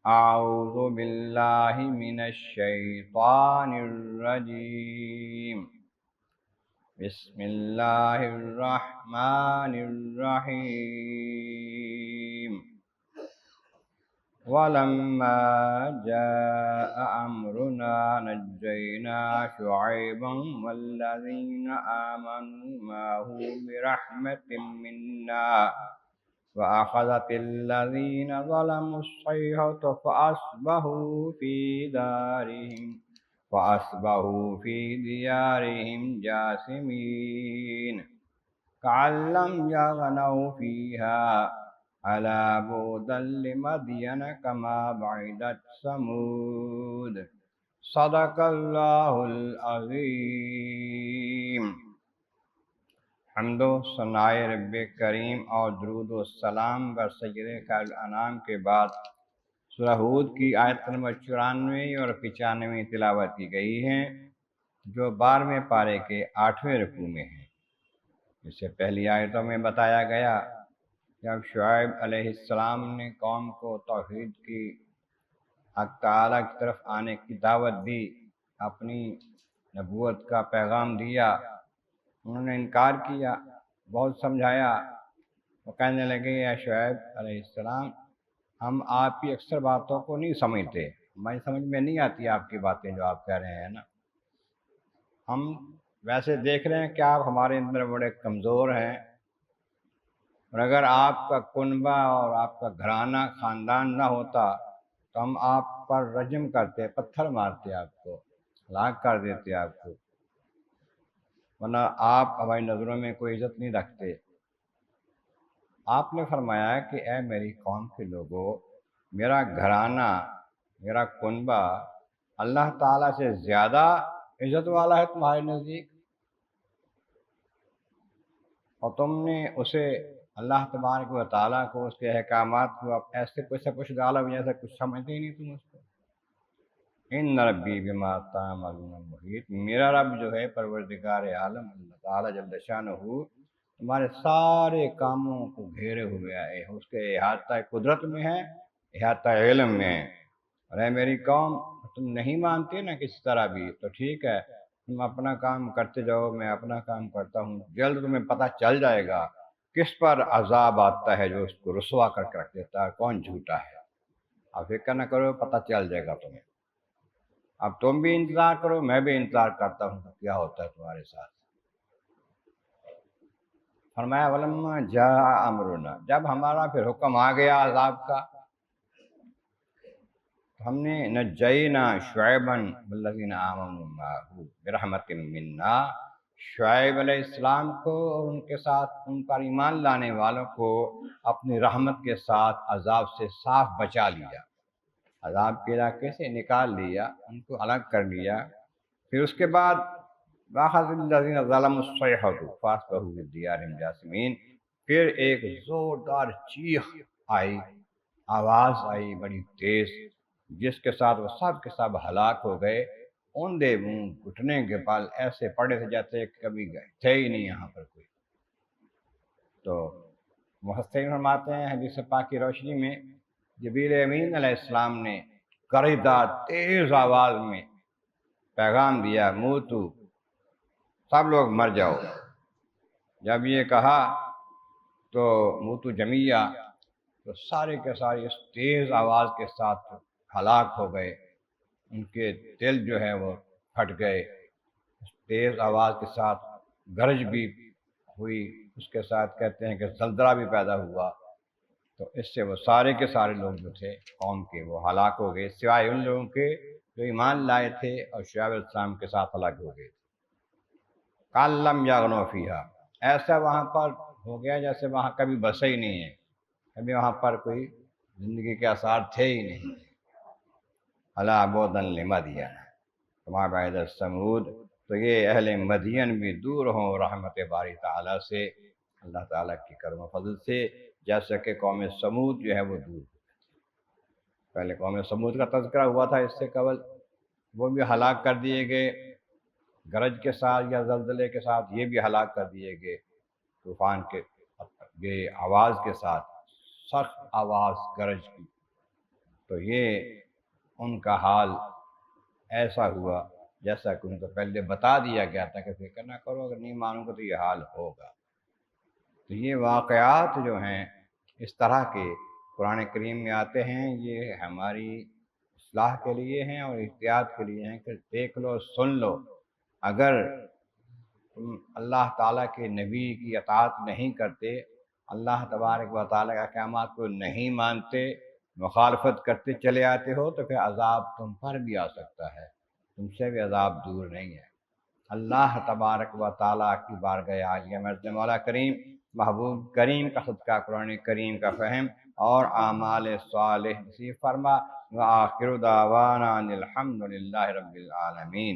أعوذ بالله من الشيطان الرجيم. بسم الله الرحمن الرحيم. ولما جاء أمرنا نجينا شعيبا والذين آمنوا معه برحمة منا وأخذت الذين ظلموا الصيحة فأصبحوا في ديارهم جاثمين كأن لم يغنوا فيها ألا بعدا لمدين كما بعدت ثمود صدق الله العظيم. حمد و ثنائے رب کریم اور درود و سلام بر سید خیر الانام کے بعد سورہ ہود کی آیت نمبر 94 اور 95 تلاوت کی گئی ہیں، جو 12ویں پارے کے 8ویں رکوع میں ہیں۔ اس سے پہلی آیتوں میں بتایا گیا کہ اب شعیب علیہ السلام نے قوم کو توحید کی، حق تعالیٰ کی طرف آنے کی دعوت دی، اپنی نبوت کا پیغام دیا۔ انہوں نے انکار کیا، بہت سمجھایا، وہ کہنے لگے یا شعیب علیہ السلام ہم آپ کی اکثر باتوں کو نہیں سمجھتے، ہماری سمجھ میں نہیں آتی آپ کی باتیں جو آپ کہہ رہے ہیں نا۔ ہم ویسے دیکھ رہے ہیں کہ آپ ہمارے اندر بڑے کمزور ہیں، اور اگر آپ کا کنبہ اور آپ کا گھرانہ خاندان نہ ہوتا تو ہم آپ پر رجم کرتے، پتھر مارتے، آپ کو ہلاک کر دیتے آپ کو، ورنہ آپ ہماری نظروں میں کوئی عزت نہیں رکھتے۔ آپ نے فرمایا کہ اے میری قوم کے لوگوں، میرا گھرانہ، میرا کنبہ اللہ تعالیٰ سے زیادہ عزت والا ہے تمہارے نزدیک، اور تم نے اسے اللہ تبارک و تعالیٰ کو، اس کے احکامات کو ایسے کچھ غالب جیسا کچھ سمجھتے ہی نہیں تم اس کو۔ ان ربی بما تعملون محیط، میرا رب جو ہے پروردگار عالم اللہ تعالیٰ جل شانہ تمہارے سارے کاموں کو گھیرے ہوئے ہے، اس کے احاطہ قدرت میں ہے، احاطہ علم میں ہے۔ اور اے میری قوم، تم نہیں مانتے نا کسی طرح بھی تو ٹھیک ہے، تم اپنا کام کرتے جاؤ، میں اپنا کام کرتا ہوں، جلد تمہیں پتہ چل جائے گا کس پر عذاب آتا ہے جو اس کو رسوا کر کے رکھ دیتا ہے، کون جھوٹا ہے۔ آپ فکر نہ کرو، پتہ چل جائے گا تمہیں۔ اب تم بھی انتظار کرو، میں بھی انتظار کرتا ہوں کیا ہوتا ہے تمہارے ساتھ۔ فرمایا ولما جاء امرنا، جب ہمارا پھر حکم آ گیا عذاب کا، ہم نے نجینا شعیبا والذین آمنوا معه برحمت منا، شعیب علیہ السلام کو اور ان کے ساتھ ان پر ایمان لانے والوں کو اپنی رحمت کے ساتھ عذاب سے صاف بچا لیا، عذاب کے علاقے سے نکال لیا، ان کو الگ کر لیا۔ پھر اس کے بعد وَأَخَذَ الَّذِينَ ظَلَمُوا الصَّيْحَةُ فَأَصْبَحُوا فِي دِيَارِهِمْ جَاثِمِينَ، پھر ایک زوردار چیخ آئی، آواز آئی بڑی تیز، جس کے ساتھ وہ سب کے سب ہلاک ہو گئے، اوندے منہ گھٹنے کے بل ایسے پڑے تھے جیسے کبھی گئے تھے ہی نہیں یہاں پر کوئی۔ تو محسن فرماتے ہیں حدیث پاک کی روشنی میں جبریل امین علیہ السلام نے کریدار تیز آواز میں پیغام دیا، موتو، سب لوگ مر جاؤ۔ جب یہ کہا تو موتو جمیہ، تو سارے کے سارے اس تیز آواز کے ساتھ ہلاک ہو گئے، ان کے دل جو ہے وہ پھٹ گئے، اس تیز آواز کے ساتھ گرج بھی ہوئی، اس کے ساتھ کہتے ہیں کہ زلزلہ بھی پیدا ہوا، تو اس سے وہ سارے کے سارے لوگ جو تھے قوم کے وہ ہلاک ہو گئے، سوائے ان لوگوں کے جو ایمان لائے تھے اور شعیب علیہ السلام کے ساتھ ہلاک ہو گئے تھے۔ کَأَن لَّمْ يَغْنَوْا فِيهَا، ایسا وہاں پر ہو گیا جیسے وہاں کبھی بسے ہی نہیں ہے، کبھی وہاں پر کوئی زندگی کے آثار تھے ہی نہیں۔ أَلَا بُعْدًا لِمَدْيَنَ كَمَا بَعِدَتْ ثَمُودَ، تو یہ اہل مدین بھی دور ہوں رحمت باری تعالیٰ سے، اللہ تعالیٰ کی کرم و فضل سے، جیسا کہ قوم سمود جو ہے وہ دور ہو۔ پہلے قوم سمود کا تذکرہ ہوا تھا اس سے قبل، وہ بھی ہلاک کر دیے گئے گرج کے ساتھ یا زلزلے کے ساتھ، یہ بھی ہلاک کر دیے گئے طوفان کے یہ آواز کے ساتھ، سخت آواز گرج کی۔ تو یہ ان کا حال ایسا ہوا جیسا کہ ان کو پہلے بتا دیا گیا تھا کہ فکر نہ کرو، اگر نہیں مانو گے تو یہ حال ہوگا۔ تو یہ واقعات جو ہیں اس طرح کے قرآن کریم میں آتے ہیں، یہ ہماری اصلاح کے لیے ہیں اور احتیاط کے لیے ہیں کہ دیکھ لو، سن لو۔ اگر تم اللہ تعالیٰ کے نبی کی اطاعت نہیں کرتے، اللہ تبارک و تعالیٰ کے احکامات کو نہیں مانتے، مخالفت کرتے چلے آتے ہو، تو پھر عذاب تم پر بھی آ سکتا ہے، تم سے بھی عذاب دور نہیں ہے۔ اللہ تبارک و تعالیٰ کی بارگاہ عالیہ میں مولا کریم، محبوب کریم کا صدقہ قرآن کریم کا فہم اور اعمال صالح نصیب فرما۔ وآخر دعوانا ان الحمد للہ رب العالمین۔